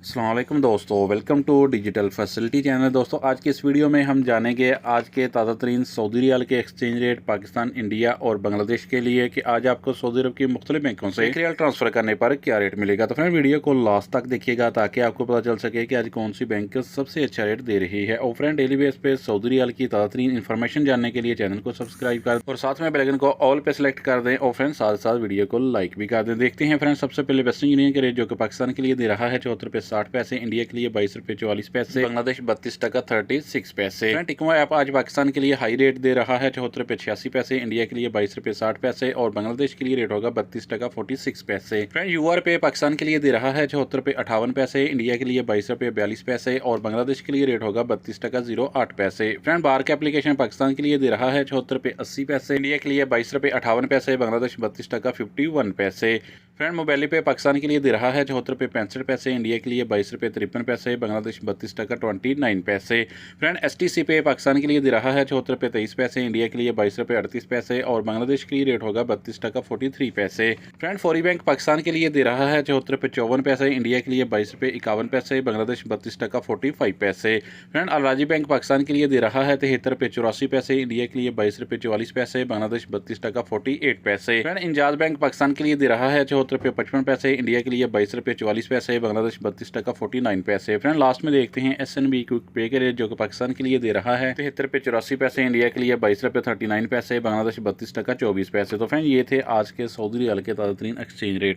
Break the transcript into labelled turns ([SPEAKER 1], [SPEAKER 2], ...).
[SPEAKER 1] अस्सलाम वालेकुम दोस्तों, welcome to digital facility channel. दोस्तों आज की इस वीडियो में हम जानेंगे आज के ताज़ा तरीन सऊदी रियाल के एक्सचेंज रेट पाकिस्तान, इंडिया और बांग्लादेश के लिए कि आज आपको सऊदी अरब की मुख्तलिफ बैंकों से रियाल ट्रांसफ़र करने पर क्या रेट मिलेगा। तो फ्रेंड वीडियो को लास्ट तक देखिएगा ताकि आपको पता चल सके कि आज कौन सी बैंक सबसे अच्छा रेट दे रही है। और फ्रेंड डेली बेस पे सऊदी रियाल की ताज़ा तरीन इन्फॉर्मेशन जानने के लिए चैनल को सब्सक्राइब कर और साथ में बेल आइकन को ऑल पे सेलेक्ट कर दें और फ्रेंड साथ साथ वीडियो को लाइक भी कर दें। देखते हैं फ्रेंड सबसे पहले वेस्टर्न यूनियन के रेट जो कि पाकिस्तान के लिए दे रहा है 74 रुपये 60 पैसे, इंडिया के लिए 22 रुपये 44 पैसे, बांग्लादेश 32 टका 36 पैसे। फ्रेंड टिकमो ऐप आज पाकिस्तान के लिए हाई रेट दे रहा है 74 रुपये 86 पैसे, इंडिया के लिए 22 रुपये 60 पैसे और बांग्लादेश के लिए रेट होगा 32 टका 46 पैसे। फ्रेंड यूआर पे पाकिस्तान के लिए दे रहा है 74 रुपये 58 पैसे, इंडिया के लिए 22 रुपये 42 पैसे और बांग्लादेश के लिए रेट होगा 32 टका 08 पैसे। फ्रेंड बार का एप्लीकेशन पाकिस्तान के लिए दे रहा है 74 रुपये 80 पैसे, इंडिया के लिए 22 रुपये 58 पैसे, बांग्लादेश 32 टका 51 पैसे। फ्रेंड मोबाइल पे पाकिस्तान के लिए दे रहा है 74 रुपये 65 पैसे, इंडिया के लिए 22 रुपये 53 पैसे, बांग्लादेश 32 टका 29 पैसे। फ्रेंड एसटीसी पे पाकिस्तान के लिए दे रहा है 74 रुपये 23 पैसे, इंडिया के लिए 22 रुपये 38 पैसे और बांग्लादेश के लिए रेट होगा 32 टका 43 पैसे। फ्रेंड फौरी बैंक पाकिस्तान के लिए दे रहा है 74 रुपये 54 पैसे, इंडिया के लिए 22 रुपये 51 पैसे, बांग्लादेश 32 टका 45 पैसे। फ्रेंड अलराजी बैंक पाकिस्तान के लिए दे रहा है 73 रुपये 84 पैसे, इंडिया के लिए 22 रुपये 44 पैसे, बांग्लादेश 32 टका 48 पैसे। फ्रेंड इंजाज बैंक पाकिस्तान के लिए दे रहा है 74 रुपये 55 पैसे, इंडिया के लिए 22 रुपये 44 पैसे, बांग्लादेश 32 टका 49 पैसे। फ्रेंड लास्ट में देखते हैं एसएनबी क्विक पे के रेट जो कि पाकिस्तान के लिए दे रहा है 73 रुपये 84 पैसे, इंडिया के लिए 22 रुपये 39 पैसे, बांग्लादेश 32 टका 24 पैसे। तो फ्रेंड ये थे आज के सऊदी रियाल के ताज़ा तरीन एक्सचेंज रेट।